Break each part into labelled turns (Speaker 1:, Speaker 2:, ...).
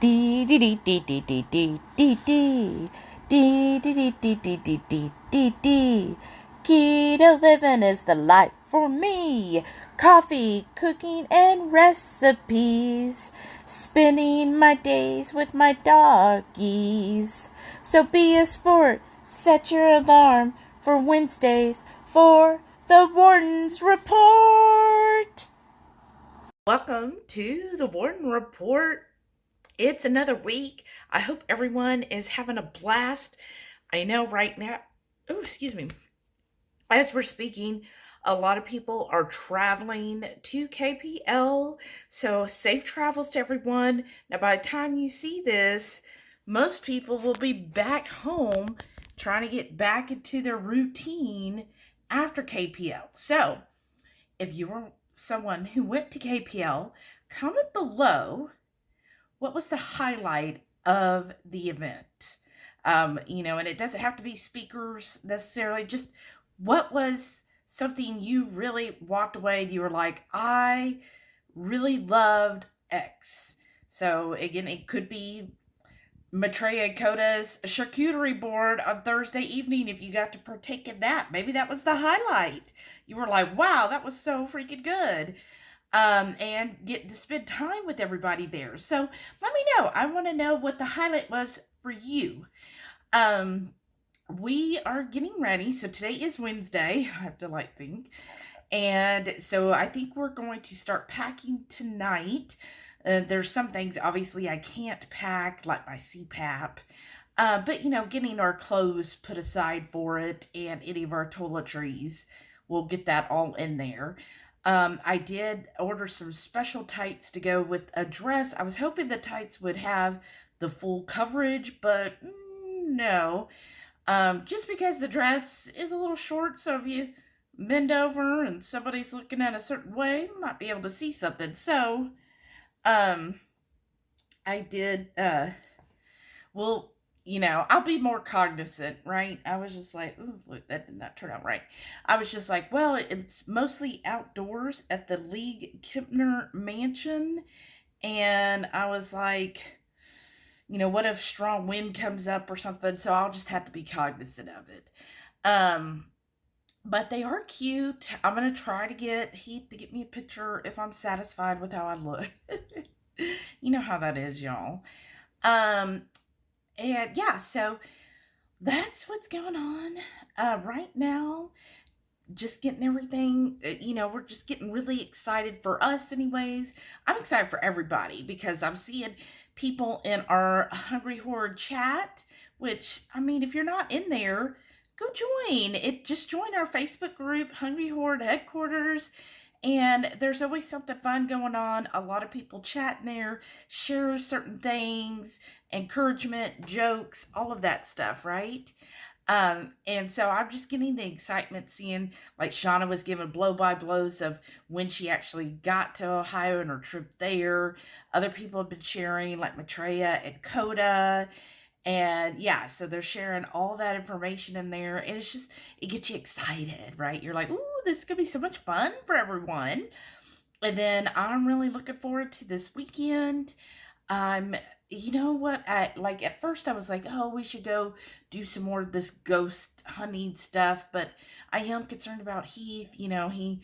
Speaker 1: Dee dee dee dee dee dee dee dee dee dee dee dee dee dee dee dee dee dee. Keto living is the life for me. Coffee, cooking, and recipes. Spending my days with my doggies. So be a sport. Set your alarm for Wednesdays for the Warden's Report. Welcome to the Warden Report. It's another week. I hope everyone is having a blast. I know right now, as we're speaking, a lot of people are traveling to KPL. So safe travels to everyone. Now, by the time you see this, most people will be back home trying to get back into their routine after KPL. So if you were someone who went to KPL, comment below what was the highlight of the event. And it doesn't have to be speakers necessarily, just what was something you really walked away and you were like, I really loved X. So again, it could be Maitreya and Coda's charcuterie board on Thursday evening if you got to partake in that. Maybe that was the highlight. You were like, wow, that was so freaking good. And get to spend time with everybody there. So let me know. I want to know what the highlight was for you. We are getting ready. So today is Wednesday. I have to think. And so I think we're going to start packing tonight. There's some things obviously I can't pack, like my CPAP. But getting our clothes put aside for it and any of our toiletries, we'll get that all in there. I did order some special tights to go with a dress. I was hoping the tights would have the full coverage, but no. Just because the dress is a little short, so if you bend over and somebody's looking at a certain way, you might be able to see something. So, I did, I'll be more cognizant, right? I was just like, ooh, look, that did not turn out right. I was just like, well, it's mostly outdoors at the League Kempner Mansion. And I was like, what if strong wind comes up or something? So I'll just have to be cognizant of it. But they are cute. I'm going to try to get Heath to get me a picture if I'm satisfied with how I look. You know how that is, y'all. And yeah, so that's what's going on right now. Just getting everything, we're just getting really excited for us anyways. I'm excited for everybody because I'm seeing people in our HungryHorde chat, which, if you're not in there, go join. Just join our Facebook group, HungryHorde Headquarters, and there's always something fun going on. A lot of people chatting there, share certain things, encouragement, jokes, all of that stuff, right? And so I'm just getting the excitement seeing, like, Shauna was giving blow-by-blows of when she actually got to Ohio and her trip there. Other people have been sharing, like Maitreya and Coda. And yeah, so they're sharing all that information in there. And it gets you excited, right? You're like, ooh, this is going to be so much fun for everyone. And then I'm really looking forward to this weekend. You know what? At first I was like, oh, we should go do some more of this ghost hunting stuff, but I am concerned about Heath. He,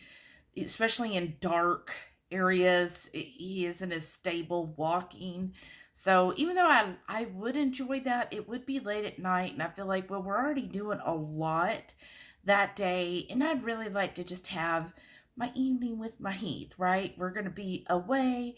Speaker 1: especially in dark areas, he isn't as stable walking. So even though I would enjoy that, it would be late at night, and I feel like, well, we're already doing a lot that day, and I'd really like to just have my evening with my Heath, right? We're going to be away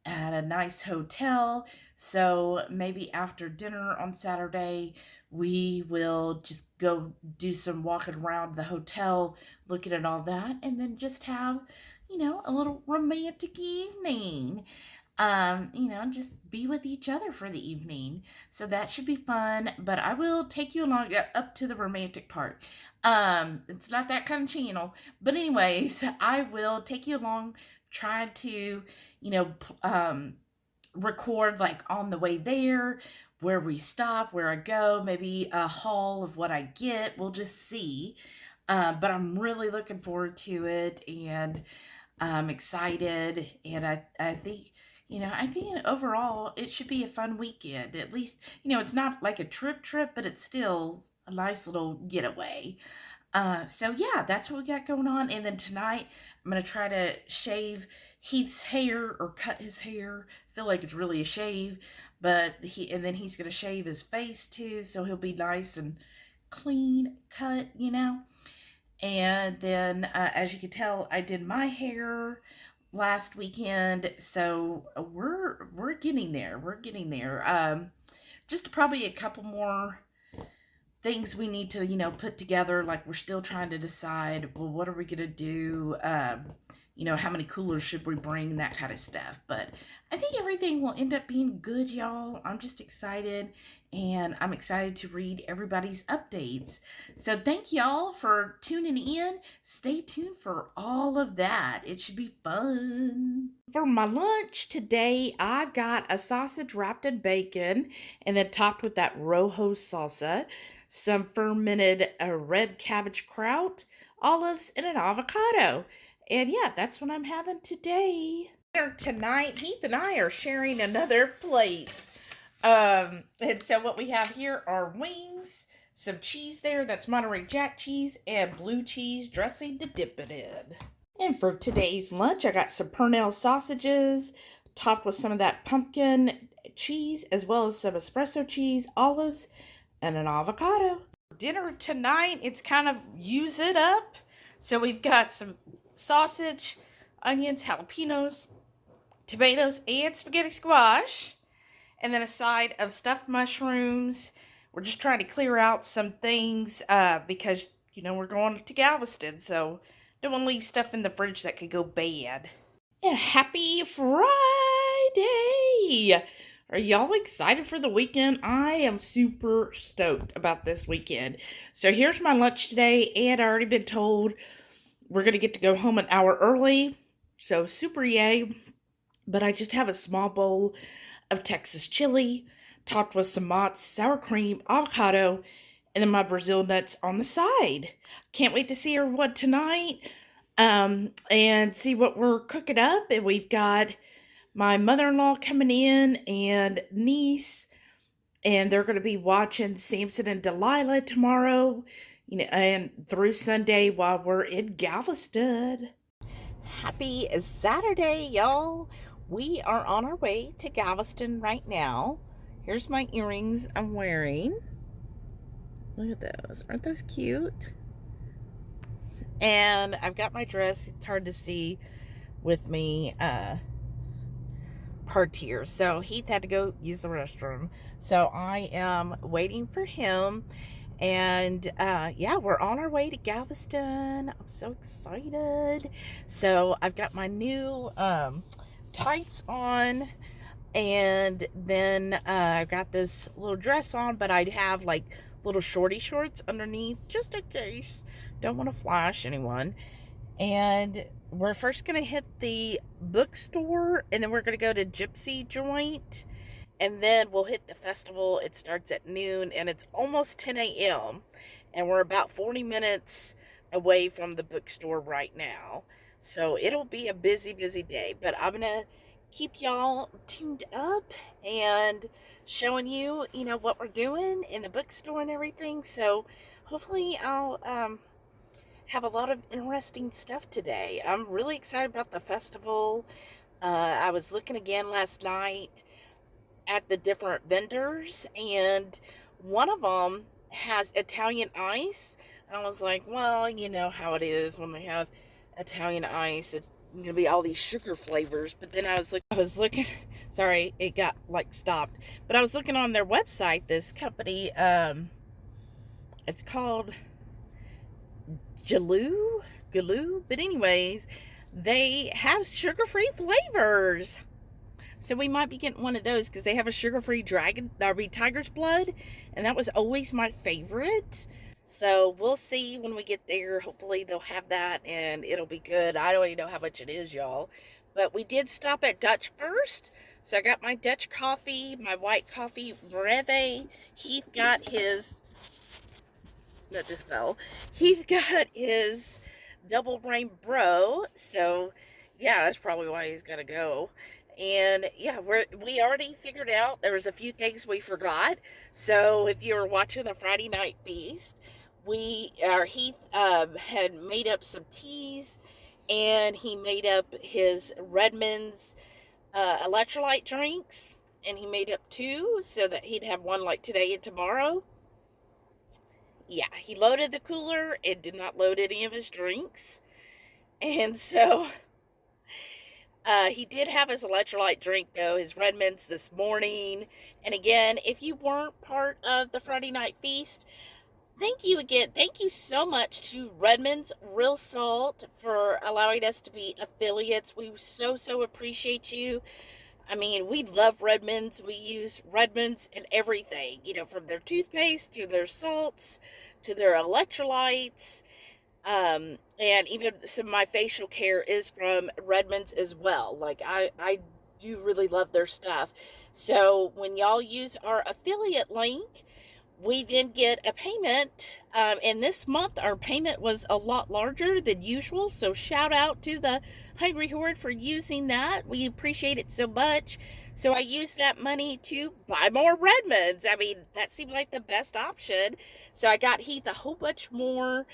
Speaker 1: at a nice hotel. So maybe after dinner on Saturday, we will just go do some walking around the hotel, looking at all that, and then just have, a little romantic evening. Just be with each other for the evening. So that should be fun, but I will take you along up to the romantic part. It's not that kind of channel, but anyways, I will take you along trying to, record like on the way there, where we stop, where I go, maybe a haul of what I get. We'll just see. But I'm really looking forward to it, and I'm excited. And I think, I think overall it should be a fun weekend. At least, it's not like a trip, but it's still a nice little getaway. So yeah, that's what we got going on. And then tonight, I'm gonna try to shave Heath's hair or cut his hair. Feel like it's really a shave, but and then he's gonna shave his face too, so he'll be nice and clean cut. And then, as you can tell, I did my hair last weekend, so we're getting there. We're getting there. Just probably a couple more things we need to, put together. Like, we're still trying to decide, well, what are we gonna do? How many coolers should we bring, that kind of stuff. But I think everything will end up being good, y'all. I'm just excited, and I'm excited to read everybody's updates. So thank y'all for tuning in. Stay tuned for all of that. It should be fun. For my lunch today, I've got a sausage wrapped in bacon and then topped with that rojo salsa, some fermented red cabbage kraut, olives, and an avocado. And yeah, that's what I'm having today. Tonight, Heath and I are sharing another plate. And so what we have here are wings, some cheese there, that's Monterey Jack cheese, and blue cheese dressing to dip it in. And for today's lunch, I got some Pernell sausages, topped with some of that pumpkin cheese, as well as some espresso cheese, olives, and an avocado. Dinner tonight, it's kind of use it up. So we've got some sausage, onions, jalapenos, tomatoes, and spaghetti squash. And then a side of stuffed mushrooms. We're just trying to clear out some things because, we're going to Galveston. So don't want to leave stuff in the fridge that could go bad. And happy Friday! Are y'all excited for the weekend? I am super stoked about this weekend. So here's my lunch today, and I already been told we're going to get to go home an hour early. So super yay. But I just have a small bowl of Texas chili, topped with some Mott's sour cream, avocado, and then my Brazil nuts on the side. Can't wait to see everyone tonight and see what we're cooking up. And we've got my mother-in-law coming in and niece, and they're going to be watching Samson and Delilah tomorrow, and through Sunday while we're in Galveston. Happy Saturday, y'all. We are on our way to Galveston right now. Here's my earrings I'm wearing. Look at those. Aren't those cute? And I've got my dress. It's hard to see with me part here. So Heath had to go use the restroom. So I am waiting for him. And yeah, we're on our way to Galveston. I'm so excited. So I've got my new tights on, and then I've got this little dress on, but I have like little shorty shorts underneath just in case. Don't want to flash anyone. And we're first gonna hit the bookstore, and then we're gonna go to Gypsy Joint, and then we'll hit the festival. It starts at noon, and it's almost 10 a.m. and we're about 40 minutes away from the bookstore right now. So it'll be a busy, busy day, but I'm going to keep y'all tuned up and showing you, what we're doing in the bookstore and everything. So hopefully I'll have a lot of interesting stuff today. I'm really excited about the festival. I was looking again last night at the different vendors, and one of them has Italian ice. And I was like, well, you know how it is when they have Italian ice. It's going to be all these sugar flavors. But then I was looking, sorry, it got like stopped. But I was looking on their website, this company, it's called Galoo. But anyways, they have sugar-free flavors. So we might be getting one of those because they have a sugar-free tiger's blood, and that was always my favorite. So we'll see when we get there. Hopefully they'll have that, and it'll be good. I don't even know how much it is, y'all. But we did stop at Dutch first. So I got my Dutch coffee, my white coffee breve. Heath got his, that just fell. Heath got his double grain bro. So yeah, that's probably why he's got to go. And yeah, we already figured out there was a few things we forgot. So if you were watching the Friday night feast, Heath had made up some teas, and he made up his Redmond's electrolyte drinks, and he made up two so that he'd have one like today and tomorrow. Yeah, he loaded the cooler and did not load any of his drinks. And so he did have his electrolyte drink, though, his Redmond's this morning. And again, if you weren't part of the Friday night feast, thank you again. Thank you so much to Redmond's Real Salt for allowing us to be affiliates. We so appreciate you. I mean, we love Redmond's. We use Redmond's in everything, you know, from their toothpaste to their salts to their electrolytes. And even some of my facial care is from Redmond's as well. Like, I do really love their stuff. So when y'all use our affiliate link, we then get a payment, and this month our payment was a lot larger than usual, so shout out to the HungryHorde for using that. We appreciate it so much. So I used that money to buy more Redmonds. I mean, that seemed like the best option. So I got Heath a whole bunch more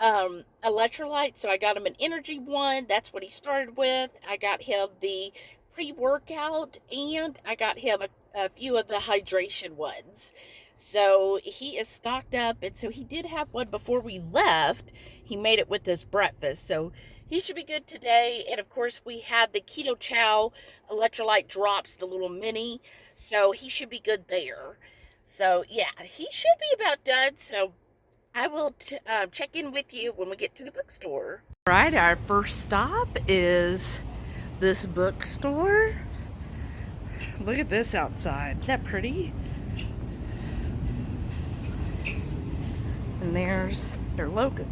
Speaker 1: electrolytes. So I got him an energy one. That's what he started with. I got him the pre-workout, and I got him a few of the hydration ones. So he is stocked up, and so he did have one before we left. He made it with his breakfast, so he should be good today. And of course, we had the Ketochow electrolyte drops, the little mini, so he should be good there. So yeah, he should be about done. So I will check in with you when we get to the bookstore. All right, our first stop is this bookstore. Look at this outside. Isn't that pretty? And there's their logo.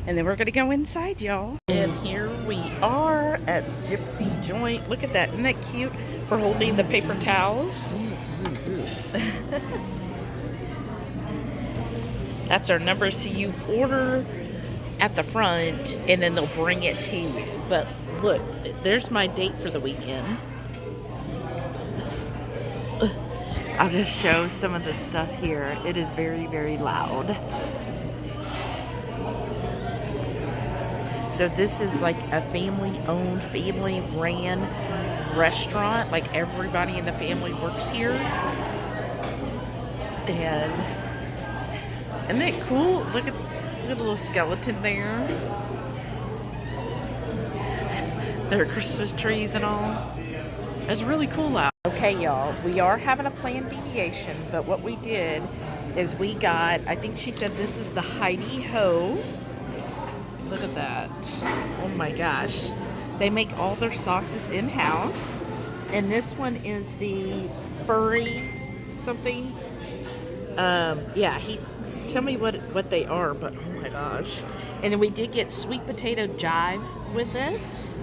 Speaker 1: And then we're gonna go inside, y'all. And here we are at Gypsy Joint. Look at that, isn't that cute? For holding the paper towels. That's our number, so you order at the front and then they'll bring it to you. But look, there's my date for the weekend. I'll just show some of the stuff here. It is very loud. So this is like a family-owned, family-ran restaurant. Like everybody in the family works here. And isn't that cool? Look at the little skeleton there. There are Christmas trees and all. It's really cool out. Okay, y'all, we are having a planned deviation, but what we did is we got, I think she said this is the Heidi Ho. Look at that. Oh my gosh. They make all their sauces in-house. And this one is the furry something. Yeah, tell me what they are, but oh my gosh. And then we did get sweet potato chives with it.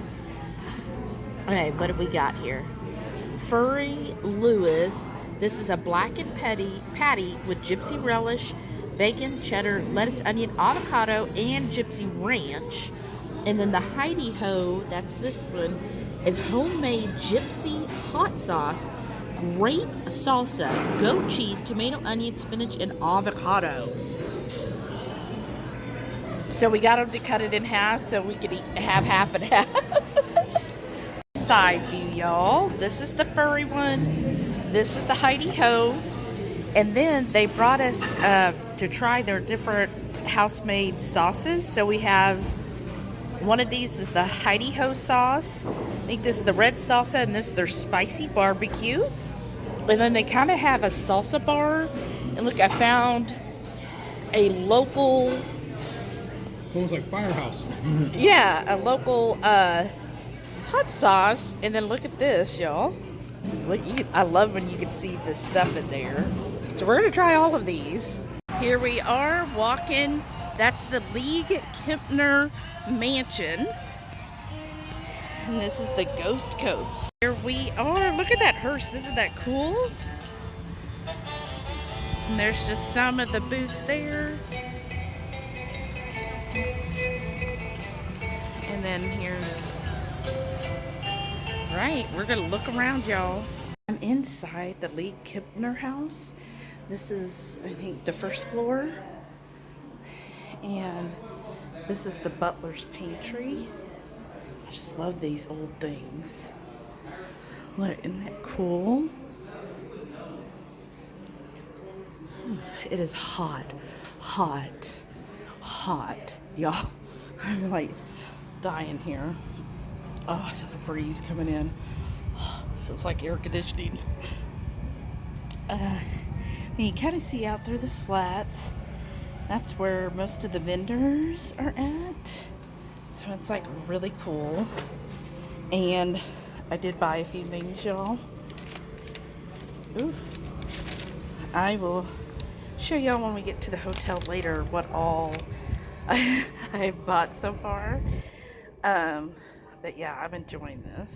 Speaker 1: Okay, what have we got here? Furry Lewis. This is a blackened patty with gypsy relish, bacon, cheddar, lettuce, onion, avocado, and gypsy ranch. And then the Heidi Ho, that's this one, is homemade gypsy hot sauce, grape salsa, goat cheese, tomato, onion, spinach, and avocado. So we got them to cut it in half so we could have half and half. Side view, y'all. This is the furry one. This is the Heidi Ho. And then they brought us to try their different house-made sauces. So we have one of these is the Heidi Ho sauce. I think this is the red salsa, and this is their spicy barbecue. And then they kind of have a salsa bar. And look, I found a local...
Speaker 2: It's almost like Firehouse.
Speaker 1: Yeah, a local hot sauce. And then look at this, y'all. Look, I love when you can see the stuff in there. So we're going to try all of these. Here we are walking. That's the League Kempner Mansion. And this is the Ghost Coast. Here we are. Look at that hearse. Isn't that cool? And there's just some of the booths there. And then here's Right, we're gonna look around, y'all. I'm inside the Lee Kipner house. This is, I think, the first floor. And this is the butler's pantry. I just love these old things. Look, isn't that cool? It is hot, hot, hot, y'all. I'm like dying here. Oh, I feel the breeze coming in. Feels like air conditioning. You kind of see out through the slats. That's where most of the vendors are at. So it's like really cool. And I did buy a few things, y'all. Ooh. I will show y'all when we get to the hotel later what all I've bought so far. But yeah, I'm enjoying this.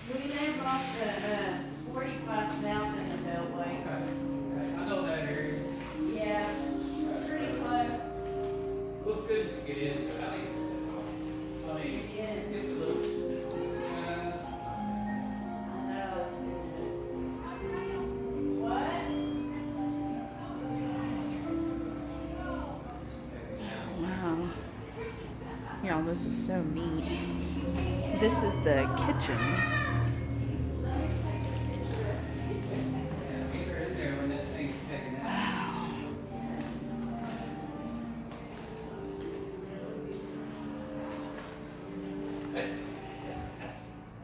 Speaker 1: We live off the 45 South in the Beltway.
Speaker 2: Okay. I know that area.
Speaker 1: Yeah, pretty close.
Speaker 2: Looks good to get into. I think it's, I mean,
Speaker 1: It is.
Speaker 2: it's a little expensive.
Speaker 1: I know, it's good. What? Wow. Y'all, this is so neat. This is the kitchen. Wow.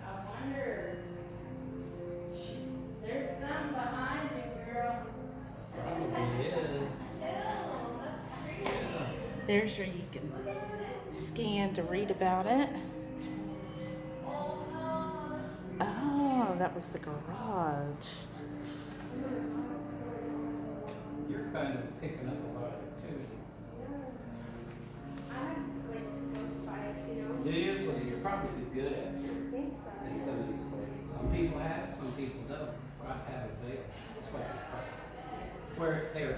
Speaker 1: I wonder. There's some behind you, girl. There's where you can scan to read about it. Oh, that was the garage.
Speaker 2: You're kind of picking up a lot of it too.
Speaker 3: I have like those spikes, you know.
Speaker 2: Do you? Well, you're probably good at it
Speaker 3: I think so.
Speaker 2: in some of these places. Some people have it, some people don't. I have a veil. That's what where they're.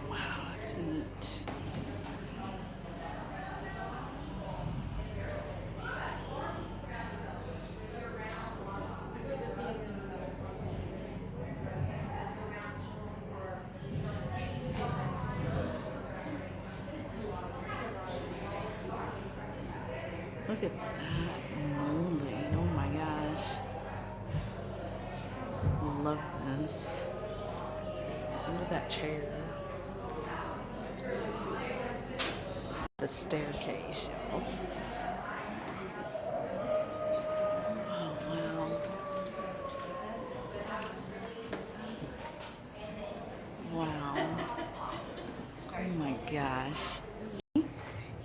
Speaker 1: Wow, that's neat. Look at that molding. Oh my gosh. Love this. Look at that chair. The staircase, y'all. Oh wow. Wow. Oh my gosh.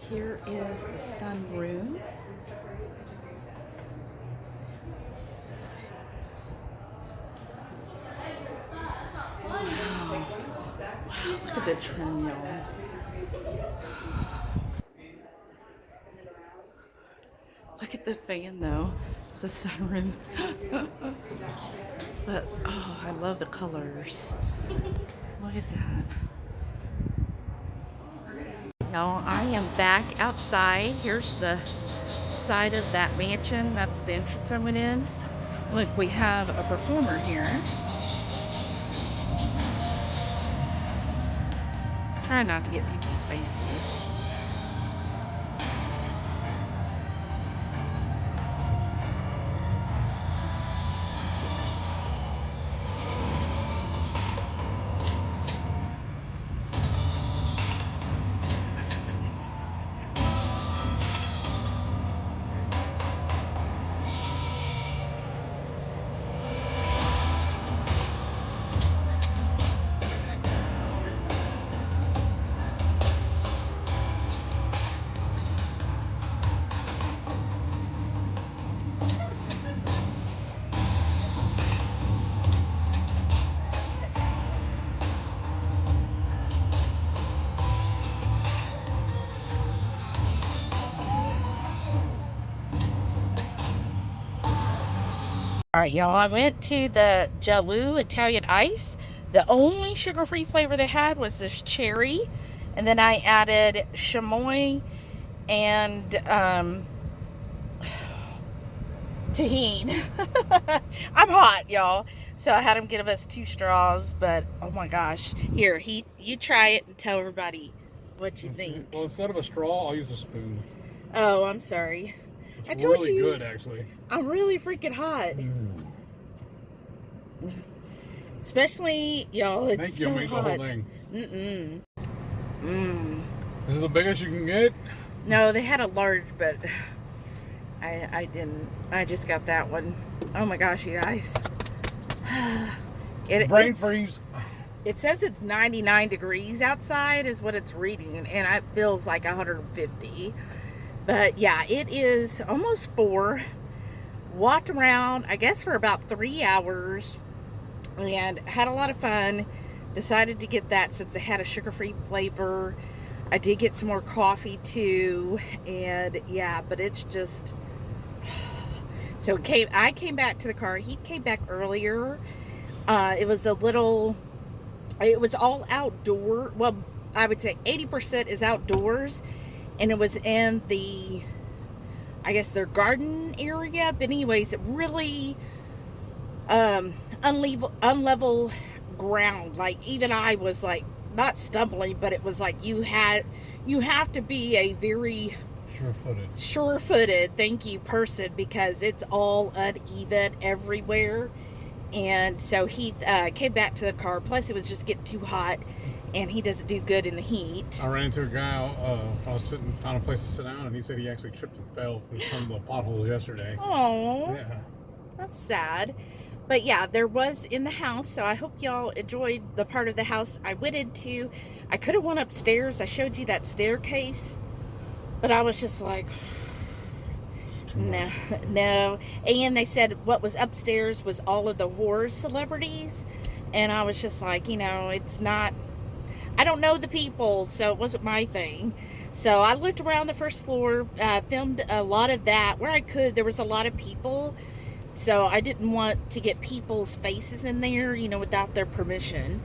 Speaker 1: Here is the sunroom. Wow. Wow, look at the trim, y'all. Look at the fan, though. It's a sunroom. But, oh, I love the colors. Look at that. Y'all, I am back outside. Here's the side of that mansion. That's the entrance I went in. Look, we have a performer here. Try not to get people's faces. All right, y'all, I went to the Jaloo Italian Ice. The only sugar-free flavor they had was this cherry. And then I added chamoy and tahini. I'm hot, y'all. So I had him give us 2 straws, but oh my gosh. Here, you try it and tell everybody what you think.
Speaker 4: Well, instead of a straw, I'll use a spoon.
Speaker 1: Oh, I'm sorry.
Speaker 4: It's
Speaker 1: I told
Speaker 4: really
Speaker 1: you,
Speaker 4: good, actually.
Speaker 1: I'm really freaking hot. Especially, y'all, it's
Speaker 4: Thank you,
Speaker 1: so
Speaker 4: make
Speaker 1: hot.
Speaker 4: the whole thing. This is the biggest you can get?
Speaker 1: No, they had a large, but I didn't. I just got that one. Oh my gosh, you guys.
Speaker 4: Brain freeze.
Speaker 1: It says it's 99 degrees outside is what it's reading, and it feels like 150. But yeah, it is almost 4. Walked around, I guess, for about 3 hours and had a lot of fun. Decided to get that since they had a sugar-free flavor. I did get some more coffee too, and yeah, but it's just so I came back to the car. He came back earlier. It was all outdoor. Well, I would say 80% is outdoors, and it was in the, I guess, their garden area. But anyways, it really unlevel ground. Like, even I was like not stumbling, but it was like you have to be a very sure-footed, thank you, person, because it's all uneven everywhere. And so he came back to the car. Plus, it was just getting too hot, and he doesn't do good in the heat.
Speaker 4: I ran into a guy. I was found a place to sit down, and he said he actually tripped and fell from some of the potholes yesterday.
Speaker 1: Oh,
Speaker 4: yeah,
Speaker 1: that's sad. But yeah, there was in the house, so I hope y'all enjoyed the part of the house I went into. I could have went upstairs. I showed you that staircase, but I was just like, no. And they said what was upstairs was all of the horror celebrities, and I was just like, it's not, I don't know the people, so it wasn't my thing. So I looked around the first floor, filmed a lot of that where I could. There was a lot of people, so I didn't want to get people's faces in there, without their permission.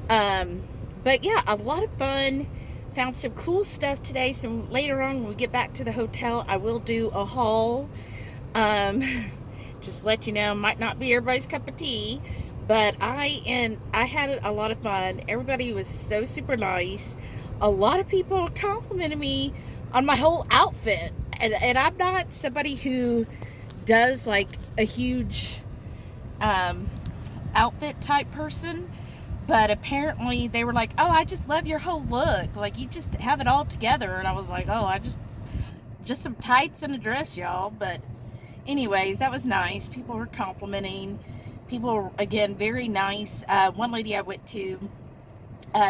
Speaker 1: But yeah, a lot of fun. Found some cool stuff today. So later on, when we get back to the hotel, I will do a haul. Just let you know, might not be everybody's cup of tea, but I had a lot of fun. Everybody was so super nice. A lot of people complimented me on my whole outfit, and I'm not somebody who does like a huge outfit type person, but apparently they were like, oh, I just love your whole look, like you just have it all together. And I was like, oh, I just some tights and a dress, y'all. But anyways, that was nice. People were complimenting. People were, again, very nice. One lady I went to,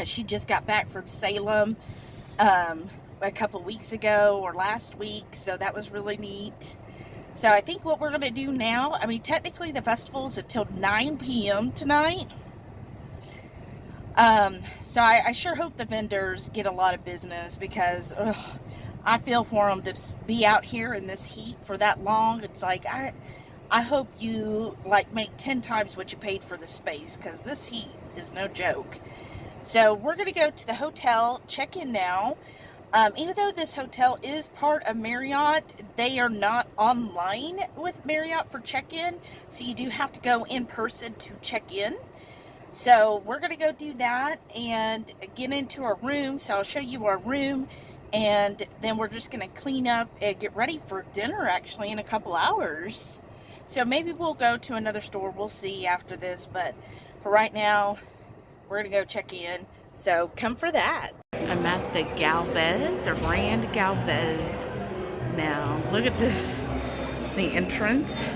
Speaker 1: she just got back from Salem a couple weeks ago or last week, so that was really neat. So I think what we're going to do now, technically the festival is until 9 p.m. tonight. So I sure hope the vendors get a lot of business, because I feel for them to be out here in this heat for that long. It's like, I hope you make 10 times what you paid for the space, because this heat is no joke. So we're going to go to the hotel, check in now. Even though this hotel is part of Marriott, they are not online with Marriott for check-in, so you do have to go in person to check in. So we're going to go do that and get into our room. So I'll show you our room, and then we're just going to clean up and get ready for dinner actually in a couple hours. So maybe we'll go to another store. We'll see after this, but for right now, we're going to go check in. So come for that. I'm at the Galvez, or Grand Galvez now. Look at this, the entrance.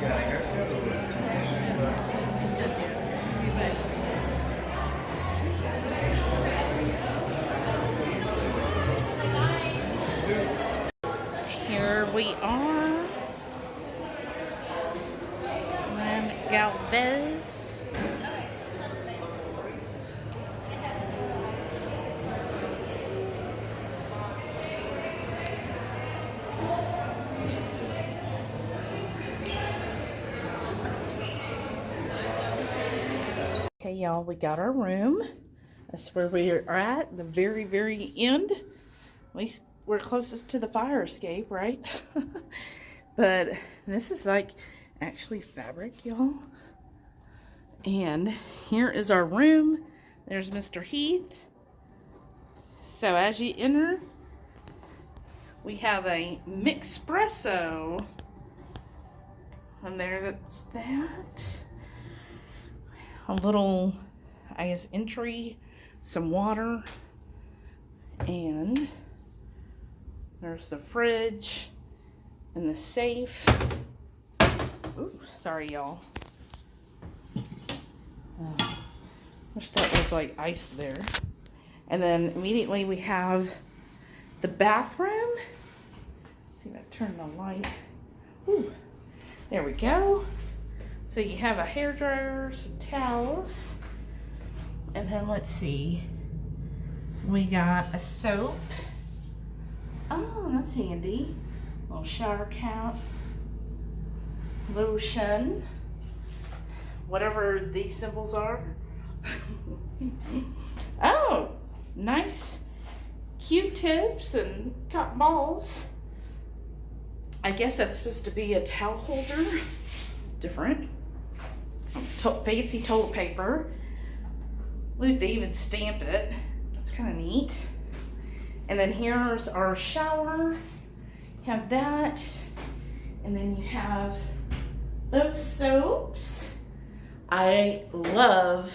Speaker 1: Here we are, Grand Galvez. y'all, we got our room. That's where we are at, the very, very end. At least we're closest to the fire escape, right? But this is like actually fabric, y'all. And here is our room. There's Mr. Heath. So as you enter, we have a Mixpresso. And there's that. A little, I guess, entry, some water. And there's the fridge and the safe. Ooh, sorry, y'all. Wish that was like ice there. And then immediately we have the bathroom. Let's see if I turn the light. Ooh, there we go. So you have a hairdryer, some towels. And then let's see. We got a soap. Oh, that's handy. Little shower cap. Lotion. Whatever these symbols are. Oh, nice Q-tips and cotton balls. I guess that's supposed to be a towel holder. Different. Fancy toilet paper. Look, they even stamp it. That's kind of neat. And then here's our shower. You have that. And then you have those soaps. I love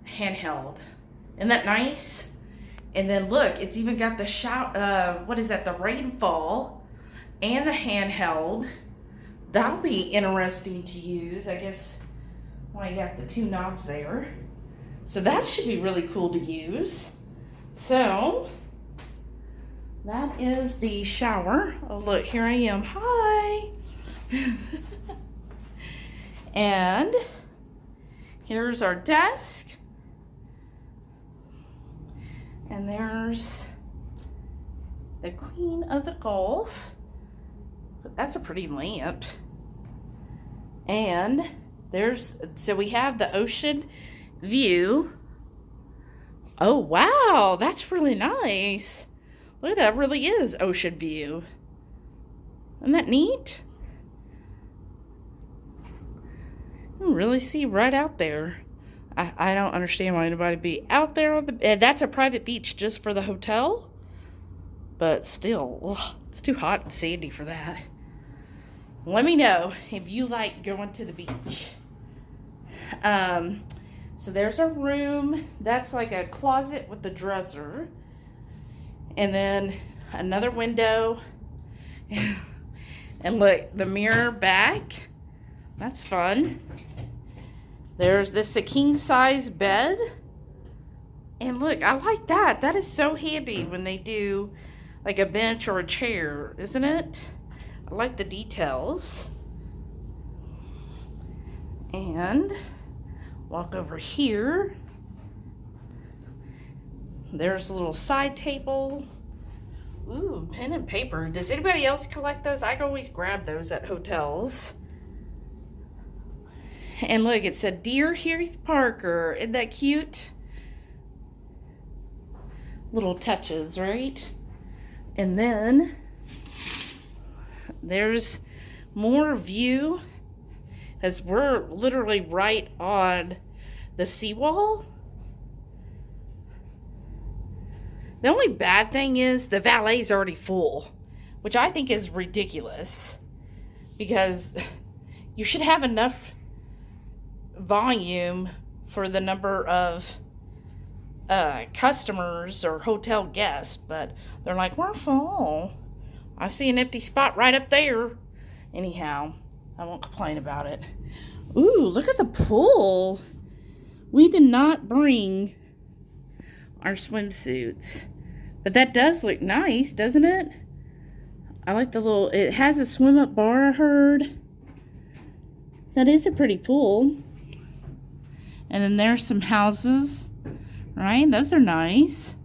Speaker 1: handheld. Isn't that nice? And then look, it's even got the shower, what is that? The rainfall and the handheld. That'll be interesting to use. I guess why you got the two knobs there. So that should be really cool to use. So that is the shower. Oh, look, here I am. Hi. And here's our desk. And there's the Queen of the Gulf. That's a pretty lamp. And so we have the ocean view. Oh, wow. That's really nice. Look, that really is ocean view. Isn't that neat? You can really see right out there. I don't understand why anybody would be out there on the... That's a private beach just for the hotel. But still, ugh, it's too hot and sandy for that. Let me know if you like going to the beach. So there's our room. That's like a closet with the dresser. And then another window. And look, the mirror back. That's fun. There's this a king size bed. And look, I like that. That is so handy when they do like a bench or a chair, isn't it? I like the details. And walk over here. There's a little side table. Ooh, pen and paper. Does anybody else collect those? I always grab those at hotels. And look, it said, Dear Heath Parker. Isn't that cute? Little touches, right? And then there's more view, as we're literally right on the seawall. The only bad thing is the valet's already full, which I think is ridiculous, because you should have enough volume for the number of customers or hotel guests, but they're like, we're full. I see an empty spot right up there. Anyhow, I won't complain about it. Ooh, look at the pool. We did not bring our swimsuits, but that does look nice, doesn't it? I like the little, it has a swim up bar, I heard. That is a pretty pool. And then there's some houses, right? Those are nice.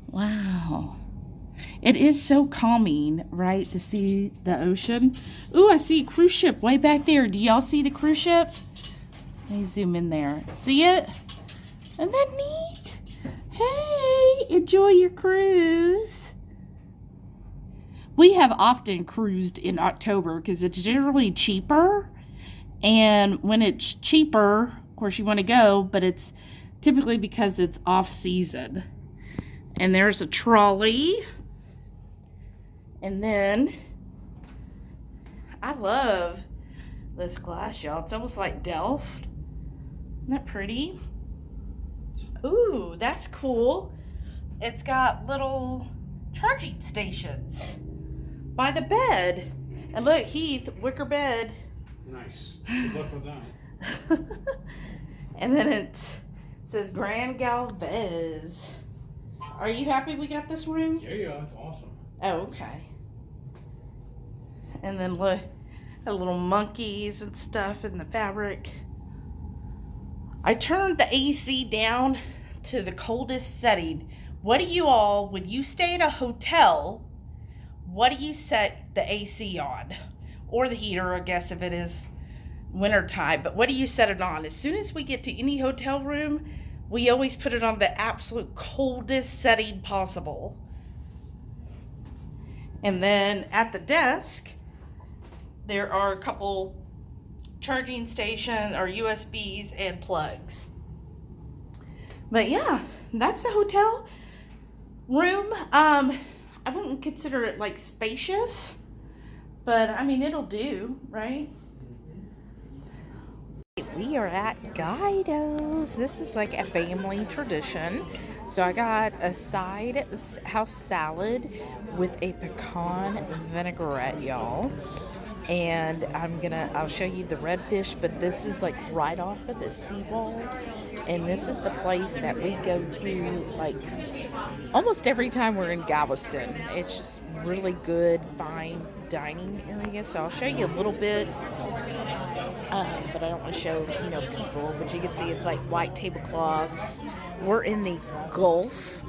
Speaker 1: Wow. It is so calming, right, to see the ocean. Ooh, I see a cruise ship way back there. Do y'all see the cruise ship? Let me zoom in there. See it? Isn't that neat? Hey, enjoy your cruise. We have often cruised in October because it's generally cheaper. And when it's cheaper, of course you want to go, but it's typically because it's off season. And there's a trolley. And then I love this glass, y'all. It's almost like Delft. Isn't that pretty? Ooh, that's cool. It's got little charging stations by the bed. And look, Heath, wicker bed.
Speaker 4: Nice. Good luck with that.
Speaker 1: And then it says Grand Galvez. Are you happy we got this room?
Speaker 4: Yeah, it's awesome.
Speaker 1: Oh, okay. And then look, the little monkeys and stuff in the fabric. I turned the AC down to the coldest setting. What do you all, when you stay at a hotel, what do you set the AC on? Or the heater, I guess, if it is winter time. But what do you set it on? As soon as we get to any hotel room, we always put it on the absolute coldest setting possible. And then at the desk, there are a couple charging stations or USBs and plugs. But yeah, that's the hotel room. I wouldn't consider it like spacious, but I mean, it'll do, right? We are at Guido's. This is like a family tradition. So I got a side house salad with a pecan vinaigrette, y'all. And I'll show you the redfish, but this is like right off of the seawall. And this is the place that we go to like almost every time we're in Galveston. It's just really good, fine dining area. So I'll show you a little bit, but I don't want to show, people. But you can see it's like white tablecloths. We're in the Gulf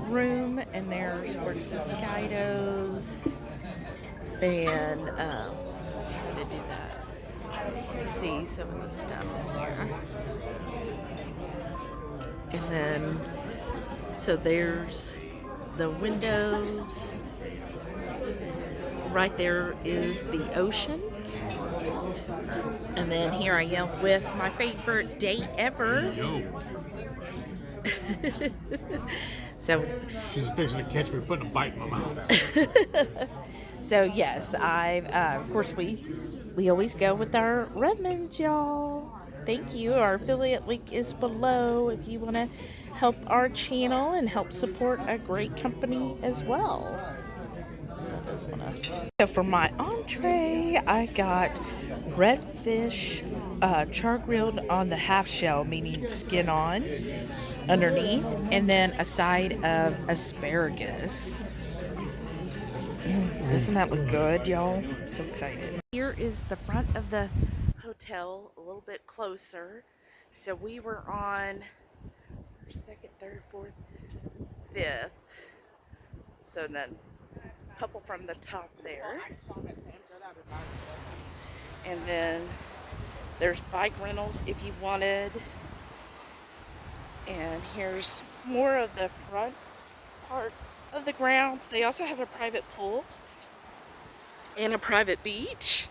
Speaker 1: room, and there's where it says Guido's. And how to do that. Let's see some of the stuff in here. And then, so there's the windows. Right there is the ocean. And then here I am with my favorite date ever.
Speaker 4: Yo.
Speaker 1: So
Speaker 4: She's fixing to catch me putting a bite in my mouth.
Speaker 1: So yes, of course we always go with our Redmonds, y'all. Thank you. Our affiliate link is below if you want to help our channel and help support a great company as well. So for my entree, I got redfish char grilled on the half shell, meaning skin on, underneath, and then a side of asparagus. Doesn't that look good, y'all? I'm so excited. Here is the front of the hotel, a little bit closer. So we were on 2nd, 3rd, 4th, 5th. So then a couple from the top there. And then there's bike rentals if you wanted. And here's more of the front part of the grounds. They also have a private pool and a private beach.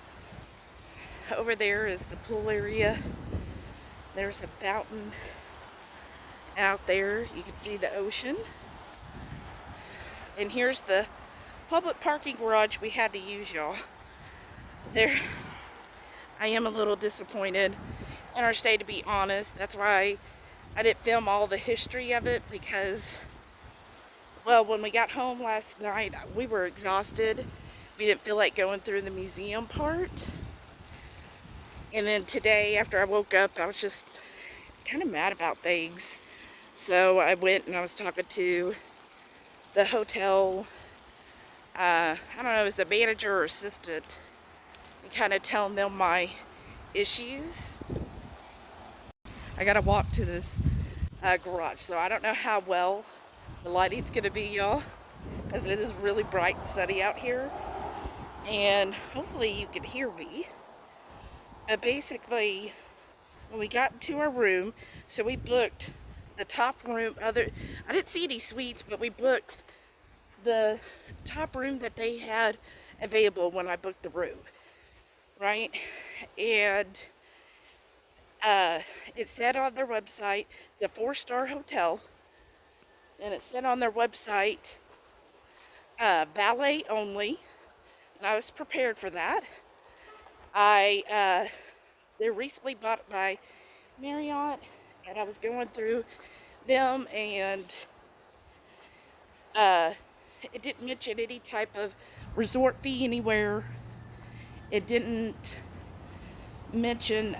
Speaker 1: Over there is the pool area. There's a fountain out there. You can see the ocean. And here's the public parking garage we had to use, y'all. There, I am a little disappointed in our stay, to be honest. That's why I didn't film all the history of it, because, well, when we got home last night, we were exhausted. We didn't feel like going through the museum part. And then today, after I woke up, I was just kind of mad about things. So I went and I was talking to the hotel, I don't know, it was the manager or assistant, and kind of telling them my issues. I gotta walk to this garage, so I don't know how well the lighting's gonna be, y'all, because it is really bright and sunny out here, and hopefully you can hear me. But basically, when we got to our room, so we booked the top room. I didn't see any suites, but we booked the top room that they had available when I booked the room, right? And it said on their website, it's a 4-star hotel, and it said on their website, valet only, and I was prepared for that. They're recently bought by Marriott, and I was going through them, and it didn't mention any type of resort fee anywhere. It didn't mention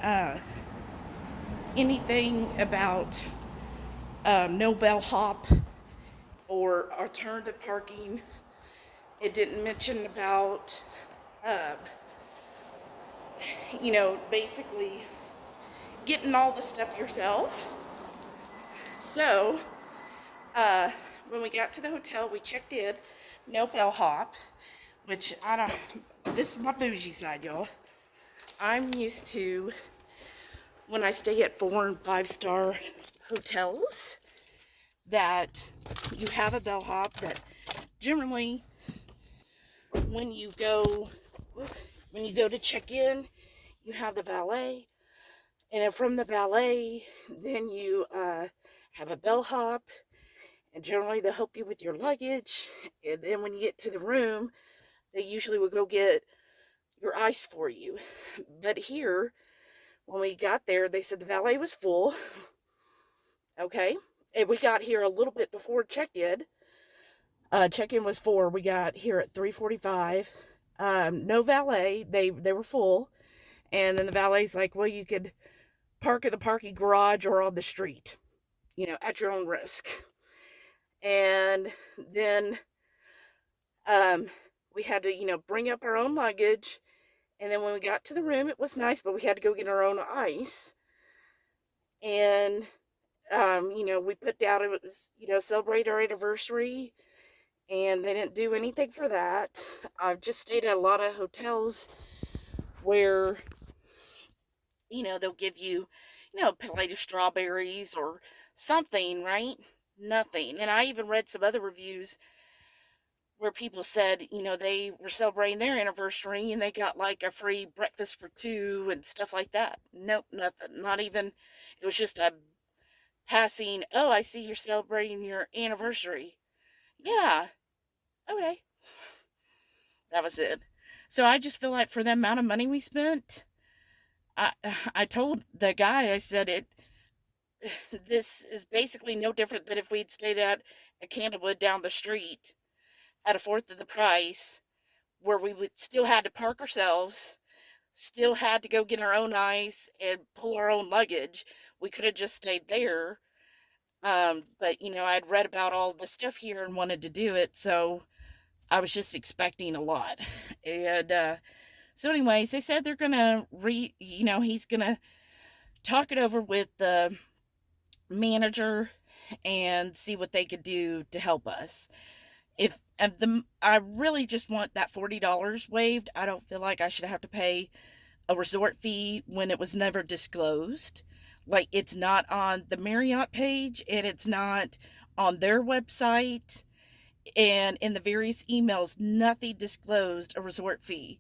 Speaker 1: anything about no bellhop or alternative parking. It didn't mention about basically getting all the stuff yourself. So when we got to the hotel, we checked in, no bellhop, which this is my bougie side, y'all. I'm used to, when I stay at 4- and 5-star hotels, that you have a bellhop, that generally when you go to check in, you have the valet, and then from the valet, then you have a bellhop, and generally they'll help you with your luggage, and then when you get to the room, they usually will go get your ice for you. But here, when we got there, they said the valet was full. Okay, and we got here a little bit before check-in. Check-in was 4. We got here at 3:45. No valet. They were full. And then the valet's like, well, you could park in the parking garage or on the street, at your own risk. And then we had to, bring up our own luggage. And then when we got to the room, it was nice, but we had to go get our own ice. And, we put down, it was, celebrate our anniversary. And they didn't do anything for that. I've just stayed at a lot of hotels where, they'll give you, a plate of strawberries or something, right? Nothing. And I even read some other reviews where people said, they were celebrating their anniversary and they got like a free breakfast for 2 and stuff like that. Nope, nothing. Not even, it was just a passing, oh, I see you're celebrating your anniversary. Yeah, okay. That was it. So I just feel like for the amount of money we spent, I told the guy, I said, this is basically no different than if we'd stayed at a Candlewood down the street at a 1/4 of the price, where we would still had to park ourselves, still had to go get our own ice and pull our own luggage. We could have just stayed there. But I'd read about all the stuff here and wanted to do it, so I was just expecting a lot. And so anyways, they said they're gonna he's gonna talk it over with the manager and see what they could do to help us. I really just want that $40 waived. I don't feel like I should have to pay a resort fee when it was never disclosed. Like, it's not on the Marriott page, and it's not on their website, and in the various emails, nothing disclosed a resort fee.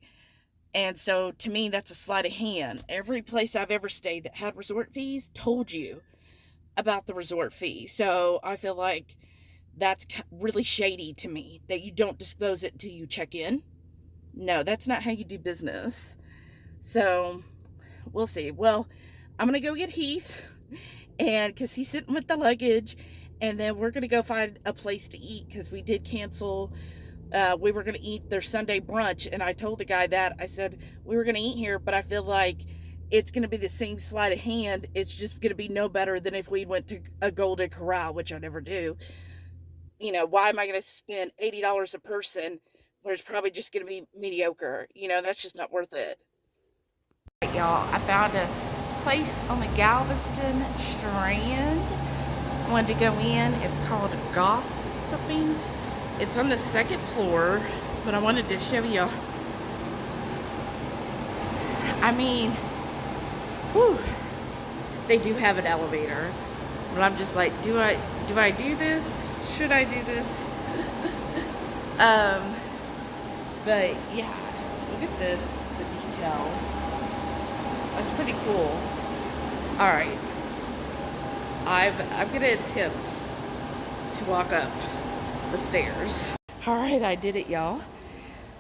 Speaker 1: And so, to me, that's a sleight of hand. Every place I've ever stayed that had resort fees told you about the resort fee. So, I feel like that's really shady to me, that you don't disclose it until you check in. No, that's not how you do business. So, we'll see. Well, I'm going to go get Heath, and because he's sitting with the luggage, and then we're going to go find a place to eat, because we did cancel. We were going to eat their Sunday brunch, and I told the guy that. I said, we were going to eat here, but I feel like it's going to be the same sleight of hand. It's just going to be no better than if we went to a Golden Corral, which I never do. Why am I going to spend $80 a person where it's probably just going to be mediocre? That's just not worth it. All right, y'all, I found a place on the Galveston Strand. I wanted to go in. It's called Goth something. It's on the 2nd floor, but I wanted to show you. I mean, whew, they do have an elevator. But I'm just like, do I do this? Should I do this? But yeah, look at this, the detail. That's pretty cool. All right, I'm gonna attempt to walk up the stairs. All right, I did it, y'all.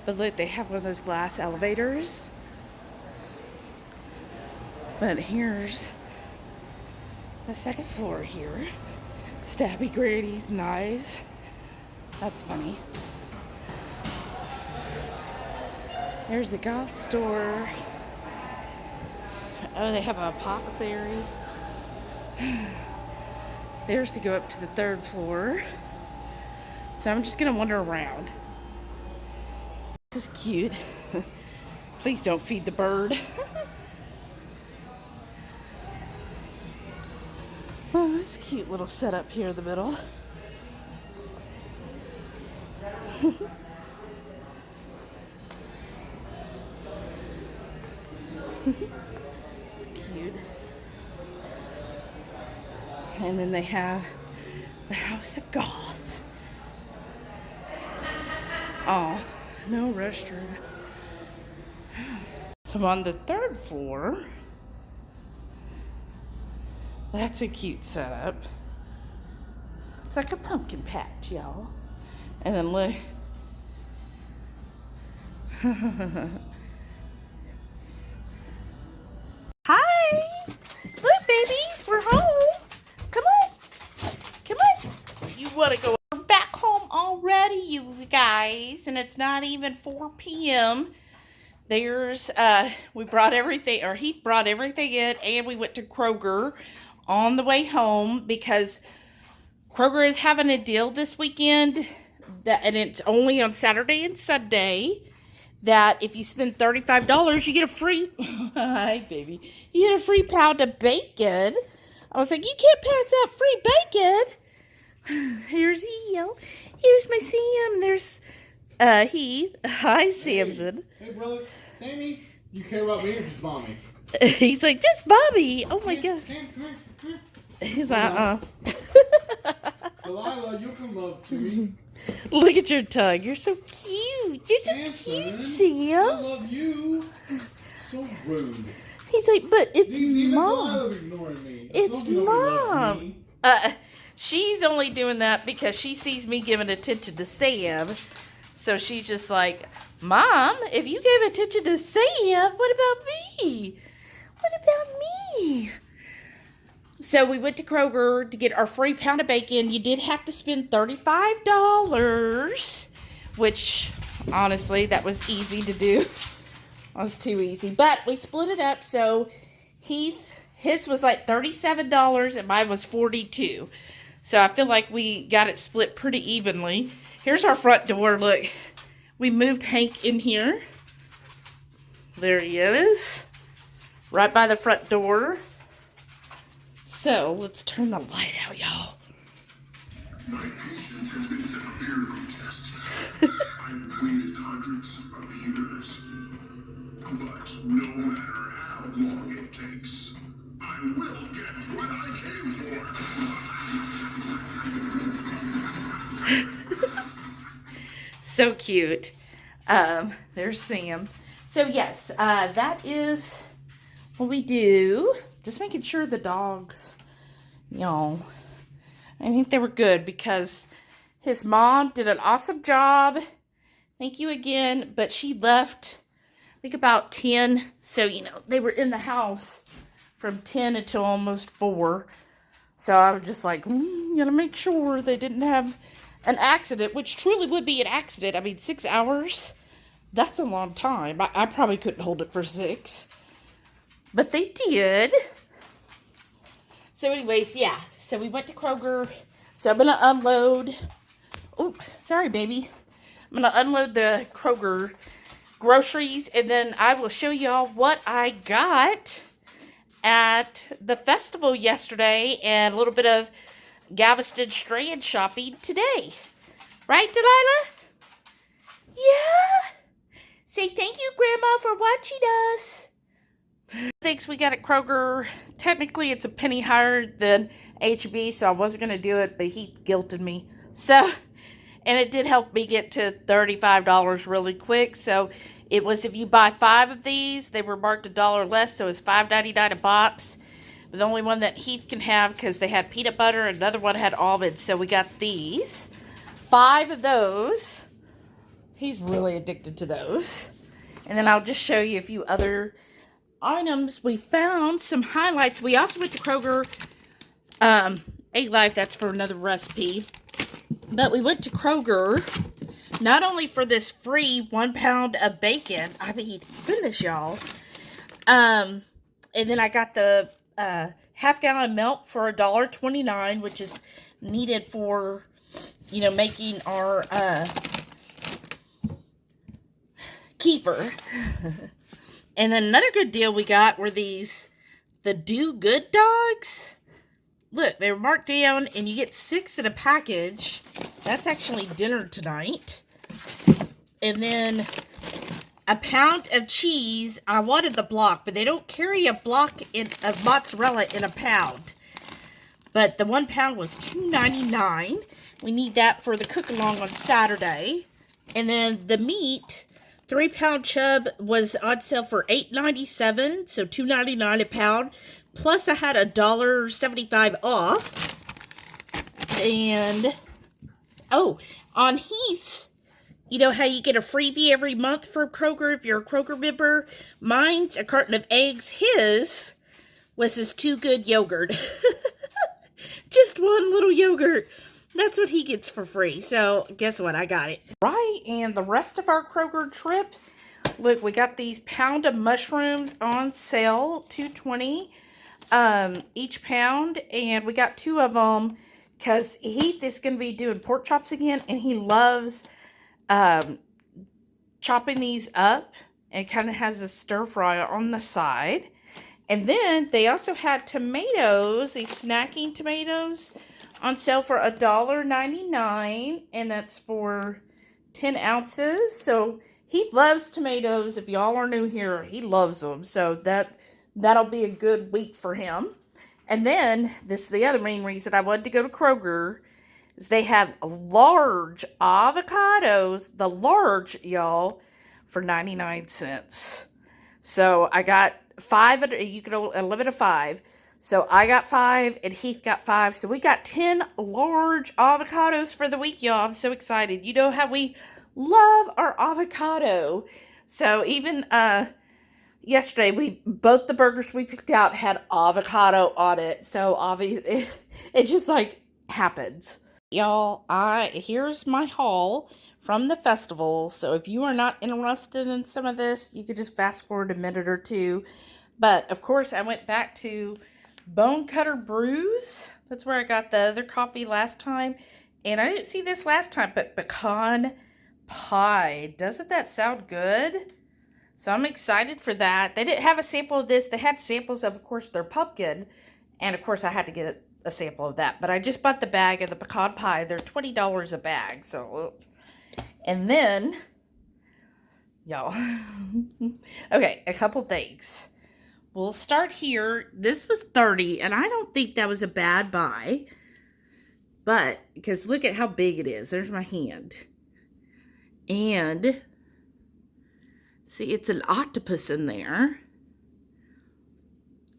Speaker 1: But look, they have one of those glass elevators. But here's the second floor here. Stabby Granny's knives. That's funny. There's the goth store. Oh, they have an apothecary. There's to go up to the third floor. So I'm just gonna wander around. This is cute. Please don't feed the bird. Oh, this cute little setup here in the middle. It's cute. And then they have the House of Goth. Oh, no restroom. So I'm on the third floor. That's a cute setup. It's like a pumpkin patch, y'all. And then look. Hi! Look, baby, we're home. Come on. Come on. You want to go back home already, you guys? And it's not even 4 p.m. There's, we brought everything, or Heath brought everything in, and we went to Kroger on the way home because Kroger is having a deal this weekend, and it's only on Saturday and Sunday, that if you spend $35, you get a free, hi baby, you get a free pound of bacon. I was like, you can't pass that free bacon. Here's Eo. Here's my Sam. There's Heath. Hi, Samson.
Speaker 4: Hey, brother. Sammy, you care about me or just mommy?
Speaker 1: He's like, just Bobby. Oh my God.
Speaker 4: Sam, come here.
Speaker 1: He's like,
Speaker 4: Delilah, you can love to me.
Speaker 1: Look at your tongue. You're so cute. You're so cute,
Speaker 4: I
Speaker 1: Sam.
Speaker 4: love you. So rude.
Speaker 1: He's like, but it's
Speaker 4: Even
Speaker 1: Mom.
Speaker 4: Delilah's ignoring me.
Speaker 1: It's
Speaker 4: Nobody loves
Speaker 1: Mom.
Speaker 4: me.
Speaker 1: She's only doing that because she sees me giving attention to Sam. So she's just like, Mom, if you gave attention to Sam, what about me? What about me? So we went to Kroger to get our free pound of bacon. You did have to spend $35, which honestly, that was easy to do. That was too easy. But we split it up. So Heath, his was like $37 and mine was $42. So I feel like we got it split pretty evenly. Here's our front door. Look, we moved Hank in here. There he is. Right by the front door. So let's turn the light out, y'all.
Speaker 5: My patience has been severely tested. I've waited hundreds of years. But no matter how long it takes, I will get what I came for.
Speaker 1: So cute. There's Sam. So yes, that is what we do. Just making sure the dogs, you know, I think they were good because his mom did an awesome job. Thank you again. But she left, I think about 10. So, you know, they were in the house from 10 until almost 4. So I was just like, you gotta make sure they didn't have an accident, which truly would be an accident. I mean, 6 hours, that's a long time. I probably couldn't hold it for 6. But they did. So anyways, yeah. So we went to Kroger. So I'm going to unload. Oh, sorry, baby. I'm going to unload the Kroger groceries. And then I will show y'all what I got at the festival yesterday. And a little bit of Galveston Strand shopping today. Right, Delilah? Yeah. Say thank you, Grandma, for watching us. Things we got at Kroger. Technically, it's a penny higher than HB, so I wasn't going to do it, but he guilted me. So, and it did help me get to $35 really quick. So, it was if you buy 5 of these, they were marked $1 less, so it's $5.99 a box. The only one that Heath can have because they had peanut butter, and another one had almonds. So, we got these. 5 of those. He's really addicted to those. And then I'll just show you a few other items. We found some highlights. We also went to Kroger. Egg Life, that's for another recipe. But we went to Kroger not only for this free 1 pound of bacon. I mean, goodness, y'all. And then I got the half-gallon milk for $1.29, which is needed for, you know, making our kefir. And then another good deal we got were these, the Do Good dogs. Look, they were marked down, and you get 6 in a package. That's actually dinner tonight. And then a pound of cheese. I wanted the block, but they don't carry a block of mozzarella in a pound. But the 1 pound was $2.99. We need that for the cook-along on Saturday. And then the meat, 3 pound chub was on sale for $8.97, so $2.99 a pound. Plus, I had $1.75 off. And, oh, on Heath's, you know how you get a freebie every month from Kroger if you're a Kroger member? Mine's a carton of eggs. His was his Too Good yogurt. Just one little yogurt. That's what he gets for free. So, guess what? I got it. Right, and the rest of our Kroger trip, look, we got these pound of mushrooms on sale, $2.20 each pound, and we got 2 of them because Heath is going to be doing pork chops again, and he loves chopping these up, and kind of has a stir fry on the side. And then they also had tomatoes, these snacking tomatoes, on sale for $1.99, and that's for 10 ounces. So he loves tomatoes. If y'all are new here, he loves them. So that'll be a good week for him. And then, this is the other main reason I wanted to go to Kroger, is they had large avocados, the large, y'all, for 99 cents. So I got 5, you can a limit of 5. So I got 5 and Heath got 5. So we got 10 large avocados for the week, y'all. I'm so excited. You know how we love our avocado. So even yesterday, both the burgers we picked out had avocado on it. So obviously, it just like happens. Y'all, here's my haul from the festival. So if you are not interested in some of this, you could just fast forward a minute or two. But of course, I went back to Bone Cutter Brews. That's where I got the other coffee last time. And I didn't see this last time, but pecan pie. Doesn't that sound good? So I'm excited for that. They didn't have a sample of this. They had samples of course, their pumpkin. And, of course, I had to get a sample of that. But I just bought the bag of the pecan pie. They're $20 a bag. So, and then, y'all. Okay, a couple things. We'll start here. This was $30, and I don't think that was a bad buy. But, because look at how big it is. There's my hand. And, see, it's an octopus in there.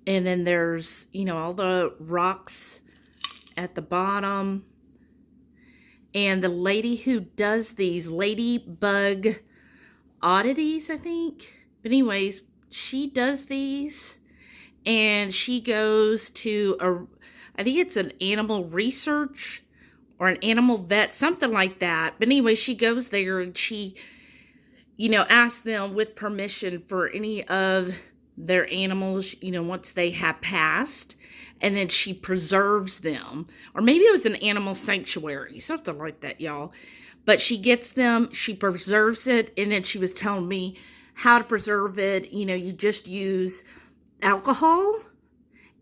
Speaker 1: And then there's, you know, all the rocks at the bottom. And the lady who does these Ladybug Oddities, I think. But anyways, she does these. And she goes to, I think it's an animal research or an animal vet, something like that. But anyway, she goes there and she, you know, asks them with permission for any of their animals, you know, once they have passed, and then she preserves them. Or maybe it was an animal sanctuary, something like that, y'all. But she gets them, she preserves it, and then she was telling me how to preserve it. You know, you just use alcohol,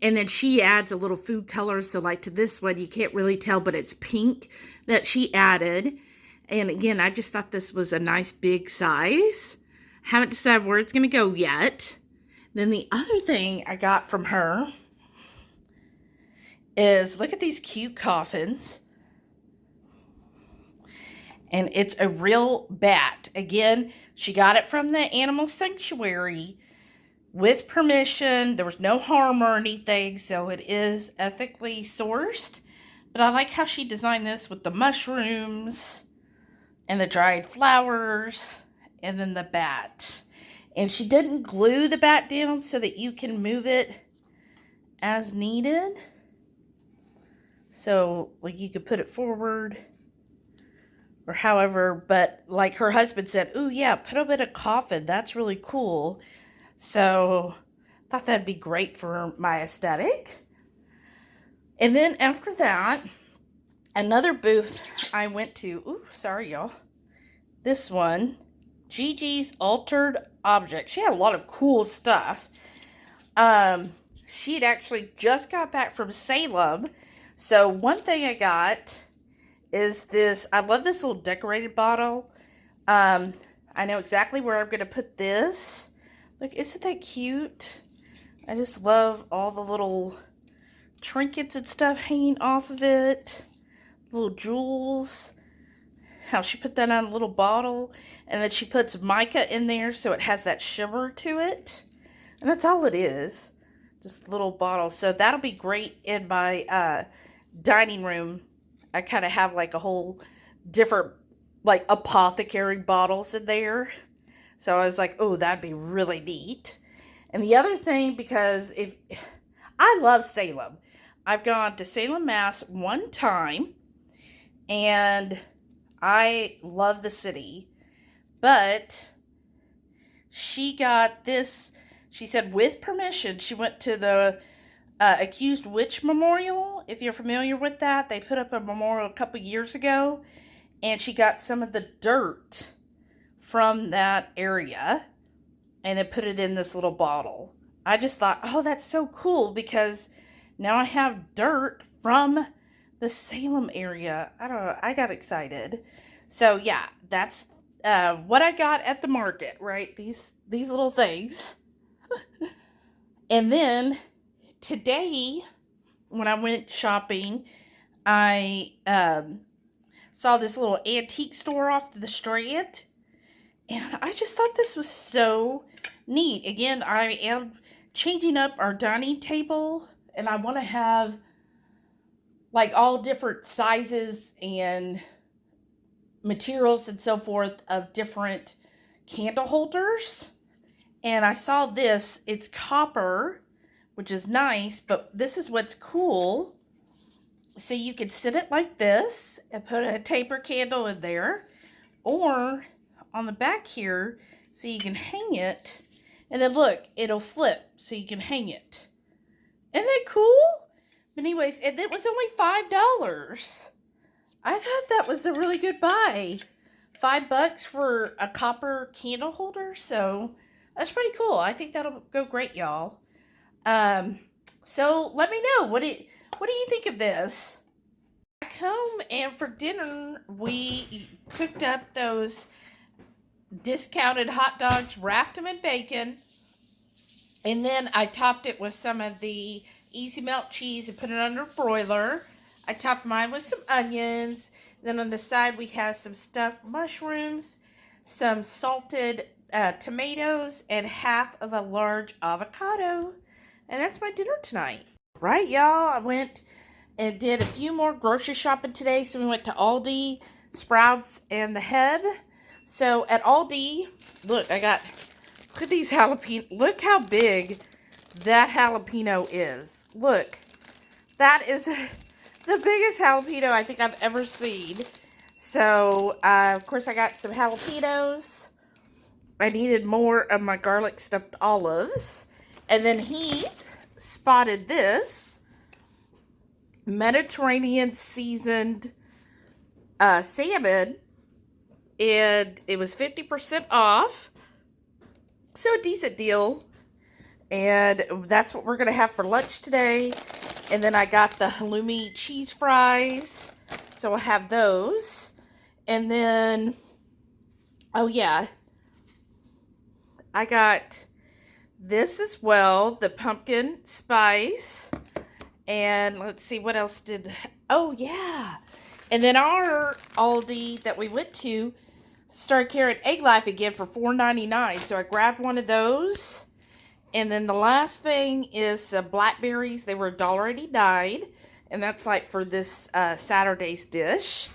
Speaker 1: and then she adds a little food color. So like to this one, you can't really tell, but it's pink that she added. And again, I just thought this was a nice big size. Haven't decided where it's going to go yet. Then the other thing I got from her is, look at these cute coffins. And it's a real bat. Again, she got it from the animal sanctuary with permission. There was no harm or anything, so it is ethically sourced. But I like how she designed this with the mushrooms and the dried flowers and then the bat. And she didn't glue the bat down so that you can move it as needed. So, like, you could put it forward or however, but like her husband said, ooh, yeah, put them in a coffin. That's really cool. So, I thought that'd be great for my aesthetic. And then after that, another booth I went to, ooh, sorry, y'all. This one, Gigi's Altered Object. She had a lot of cool stuff. She'd actually just got back from Salem. So one thing I got is this. I love this little decorated bottle. I know exactly where I'm going to put this. Look, isn't that cute? I just love all the little trinkets and stuff hanging off of it. Little jewels. How she put that on a little bottle. And then she puts mica in there so it has that shimmer to it. And that's all it is. Just a little bottle. So that'll be great in my dining room. I kind of have like a whole different like apothecary bottles in there. So I was like, oh, that'd be really neat. And the other thing, because if I love Salem. I've gone to Salem, Mass one time. And I love the city. But she got this, she said with permission, she went to the Accused Witch Memorial. If you're familiar with that, they put up a memorial a couple years ago. And she got some of the dirt from that area. And they put it in this little bottle. I just thought, oh, that's so cool. Because now I have dirt from the Salem area. I don't know. I got excited. So, yeah, that's what I got at the market, right? These little things. And then today, when I went shopping, I saw this little antique store off the Strand. And I just thought this was so neat. Again, I am changing up our dining table. And I want to have like all different sizes and materials and so forth of different candle holders. And I saw this. It's copper, which is nice, but this is what's cool. So you can sit it like this and put a taper candle in there. Or on the back here, so you can hang it. And then look, it'll flip so you can hang it. Isn't that cool? But anyways, and it was only $5. I thought that was a really good buy. $5 for a copper candle holder. So that's pretty cool. I think that'll go great, y'all. So let me know. What do you think of this? Back home and for dinner, we cooked up those discounted hot dogs, wrapped them in bacon. And then I topped it with some of the Easy Melt cheese and put it under a broiler. I topped mine with some onions. Then on the side we have some stuffed mushrooms, some salted tomatoes, and half of a large avocado. And that's my dinner tonight. Right, y'all? I went and did a few more grocery shopping today. So we went to Aldi, Sprouts, and the Heb. So at Aldi, look, look at these jalapenos. Look how big that jalapeno is. Look, that is the biggest jalapeno I think I've ever seen. So, of course, I got some jalapenos. I needed more of my garlic stuffed olives. And then Heath spotted this Mediterranean seasoned salmon. And it was 50% off. So a decent deal. And that's what we're going to have for lunch today. And then I got the halloumi cheese fries. So I'll have those. And then, oh yeah, I got this as well, the pumpkin spice. And let's see, what else did... Oh, yeah. And then our Aldi that we went to started carrying Egg Life again for $4.99. So I grabbed one of those. And then the last thing is blackberries. They were $1.89. And that's like for this Saturday's dish.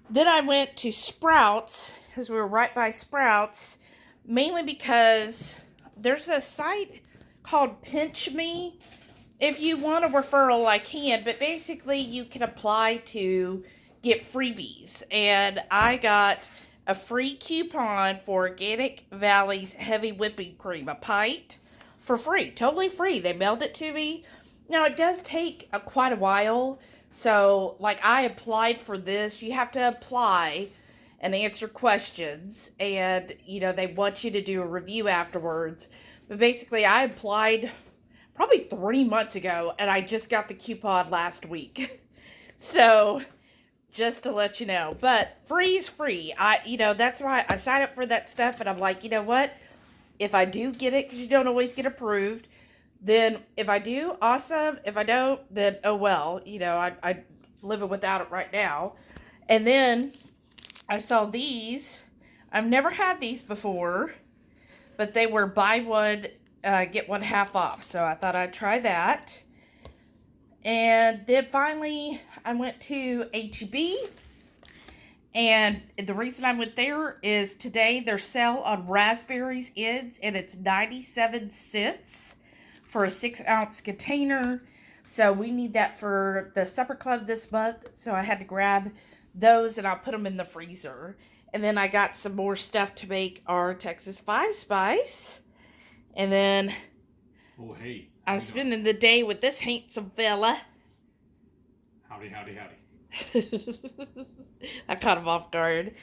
Speaker 1: Then I went to Sprouts, because we were right by Sprouts, mainly because there's a site called Pinch Me. If you want a referral, I can, but basically you can apply to get freebies. And I got a free coupon for Organic Valley's Heavy Whipping Cream, a pint, for free, totally free. They mailed it to me. Now, it does take quite a while. So, like, I applied for this. You have to apply and answer questions. And, you know, they want you to do a review afterwards. But basically, I applied probably 3 months ago. And I just got the coupon last week. So, just to let you know. But free is free. That's why I signed up for that stuff. And I'm like, you know what? If I do get it, because you don't always get approved, then if I do, awesome. If I don't, then oh well. I living without it right now. And then I saw these. I've never had these before, but they were buy one, get one half off. So I thought I'd try that. And then finally, I went to H-E-B. And the reason I went there is today their sale on raspberries ends, and it's 97 cents for a 6-ounce container. So we need that for the supper club this month. So I had to grab those, and I'll put them in the freezer. And then I got some more stuff to make our Texas 5 Spice. And then I'm spending the day with this handsome fella.
Speaker 4: Howdy, howdy, howdy.
Speaker 1: I caught him off guard.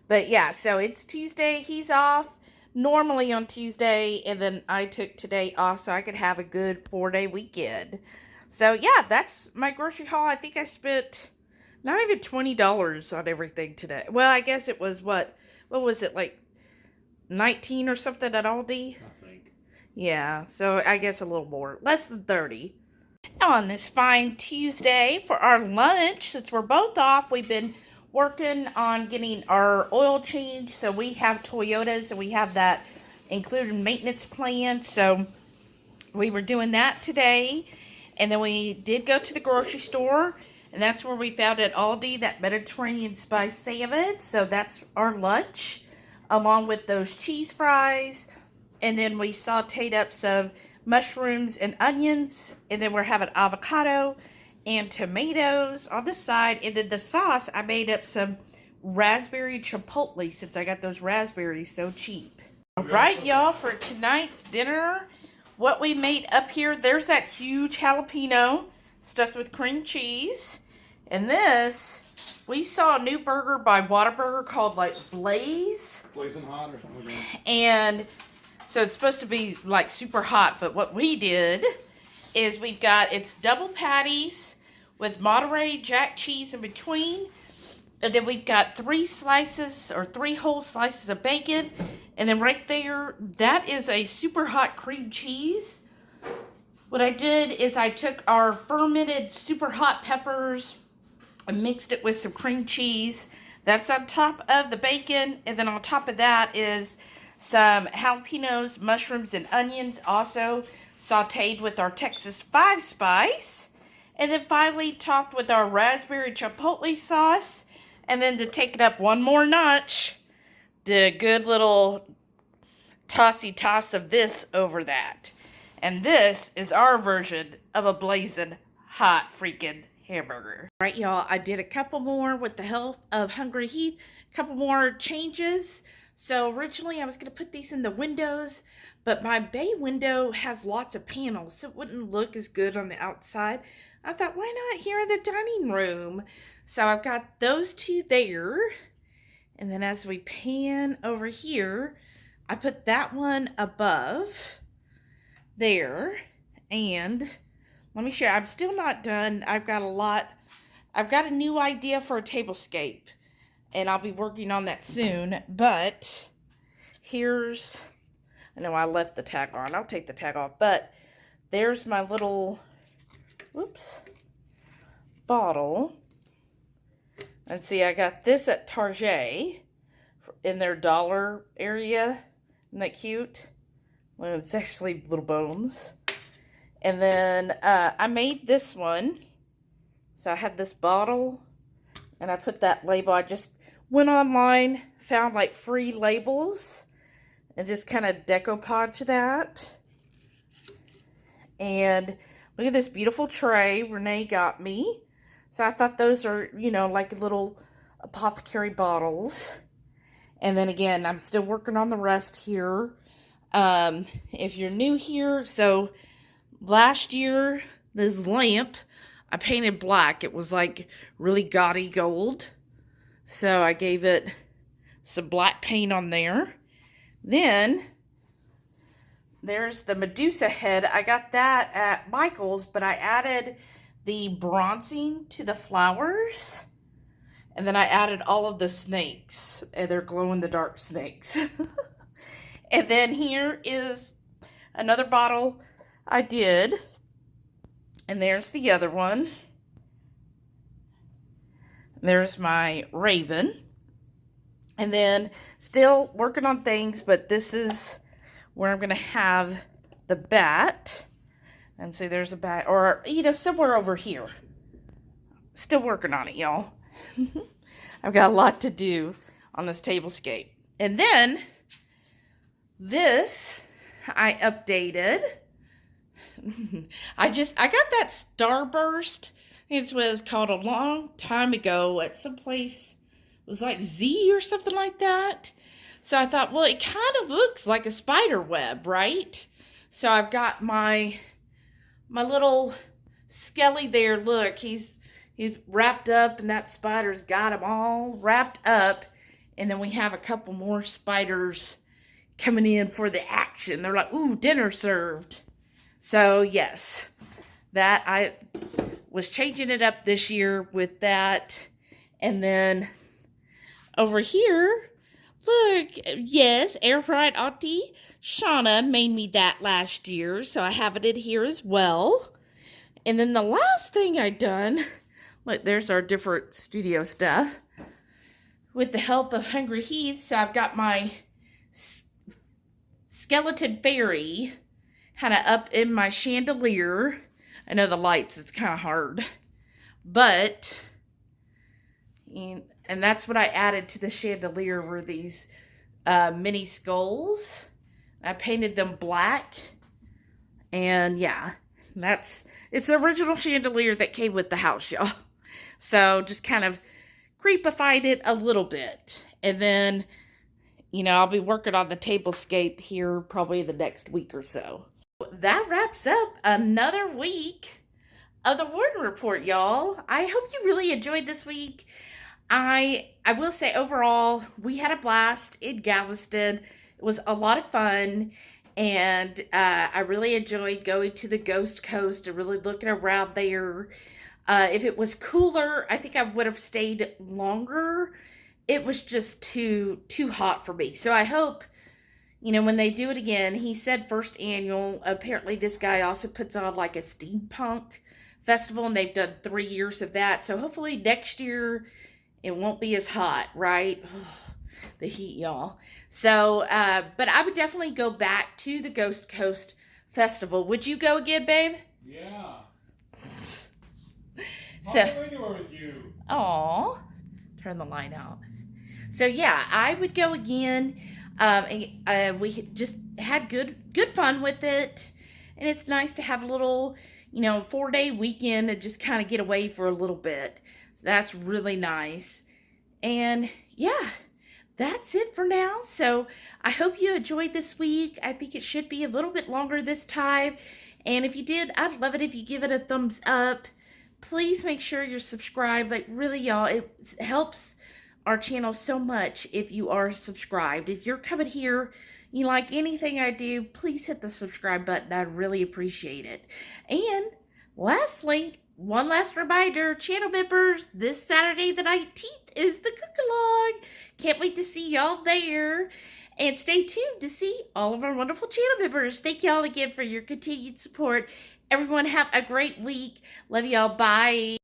Speaker 1: But yeah, so it's Tuesday. He's off normally on Tuesday. And then I took today off so I could have a good 4-day weekend. So yeah, that's my grocery haul. I think I spent not even $20 on everything today. Well, I guess it was what was it, like 19 or something at Aldi?
Speaker 4: I think.
Speaker 1: Yeah, so I guess a little more. Less than 30. On this fine Tuesday for our lunch, since we're both off, we've been working on getting our oil change. So we have Toyotas, and we have that included maintenance plan. So we were doing that today. And then we did go to the grocery store, and that's where we found at Aldi that Mediterranean spice salmon. So that's our lunch, along with those cheese fries. And then we sauteed up some mushrooms and onions, and then we're having avocado and tomatoes on the side. And then the sauce, I made up some raspberry chipotle, since I got those raspberries so cheap. All right, y'all, for tonight's dinner, what we made up here, there's that huge jalapeno stuffed with cream cheese. And this, we saw a new burger by Whataburger called like
Speaker 4: Blazing hot or something like that.
Speaker 1: And so it's supposed to be like super hot, but what we did is we've got, it's double patties with Monterey Jack cheese in between. And then we've got 3 whole slices of bacon. And then right there, that is a super hot cream cheese. What I did is I took our fermented super hot peppers and mixed it with some cream cheese. That's on top of the bacon. And then on top of that is some jalapenos, mushrooms, and onions, also sauteed with our Texas 5 Spice. And then finally topped with our raspberry chipotle sauce. And then to take it up one more notch, did a good little tossy toss of this over that. And this is our version of a blazing hot freaking hamburger. All right, y'all, I did a couple more with the help of HungryHeath, a couple more changes. So originally I was going to put these in the windows, but my bay window has lots of panels, so it wouldn't look as good on the outside. I thought, why not here in the dining room? So I've got those 2 there. And then as we pan over here, I put that one above there. And let me show you, I'm still not done. I've got a new idea for a tablescape, and I'll be working on that soon. But here's I know I left the tag on. I'll take the tag off. But there's my little, whoops, bottle. And see, I got this at Target in their dollar area. Isn't that cute? Well, it's actually little bones. And then I made this one. So I had this bottle. And I put that label. I just went online, found like free labels. And just kind of decoupage that. And look at this beautiful tray Renee got me. So I thought those are, you know, like little apothecary bottles. And then again, I'm still working on the rest here. If you're new here, so last year, this lamp, I painted black. It was like really gaudy gold. So I gave it some black paint on there. Then, there's the Medusa head. I got that at Michael's, but I added the bronzing to the flowers. And then I added all of the snakes. And they're glow-in-the-dark snakes. And then here is another bottle I did. And there's the other one. There's my raven. And then, still working on things, but this is where I'm going to have the bat. And see, there's a bat, or, you know, somewhere over here. Still working on it, y'all. I've got a lot to do on this tablescape. And then, this, I updated. I got that Starburst. It was called a long time ago at some place. It was like Z or something like that. So I thought, well, it kind of looks like a spider web, right? So I've got my little Skelly there. Look, he's wrapped up, and that spider's got him all wrapped up. And then we have a couple more spiders coming in for the action. They're like, ooh, dinner served. So yes, that I was changing it up this year with that. And then over here, look, yes, air fried Auntie Shauna made me that last year, so I have it in here as well. And then the last thing I done, look, there's our different studio stuff, with the help of HungryHeath. So I've got my skeleton fairy kind of up in my chandelier. I know the lights, it's kind of hard, but, and that's what I added to the chandelier were these mini skulls. I painted them black, and yeah, it's the original chandelier that came with the house, y'all. So just kind of creepified it a little bit, and then, you know, I'll be working on the tablescape here probably the next week or so. That wraps up another week of the Warden Report, y'all. I hope you really enjoyed this week. I will say overall, we had a blast in Galveston. It was a lot of fun, and I really enjoyed going to the Ghost Coast and really looking around there. If it was cooler, I think I would have stayed longer. It was just too hot for me. So I hope, you know, when they do it again, he said first annual. Apparently this guy also puts on like a steampunk festival, and they've done 3 years of that. So hopefully next year it won't be as hot, right? The heat, y'all. So, but I would definitely go back to the Ghost Coast Festival. Would you go again, babe?
Speaker 4: Yeah.
Speaker 1: So,
Speaker 4: I'll go anywhere with you.
Speaker 1: aw, turn the light out. So yeah, I would go again. We just had good fun with it, and it's nice to have a little, you know, 4-day weekend and just kind of get away for a little bit. So that's really nice. And yeah, that's it for now. So I hope you enjoyed this week. I think it should be a little bit longer this time. And if you did, I'd love it if you give it a thumbs up. Please make sure you're subscribed. Like, really, y'all, it helps our channel so much if you are subscribed. If you're coming here, you like anything I do, please hit the subscribe button. I'd really appreciate it. And lastly, one last reminder, channel members, this Saturday the 19th is the cook-along. Can't wait to see y'all there. And stay tuned to see all of our wonderful channel members. Thank y'all again for your continued support. Everyone have a great week. Love y'all. Bye.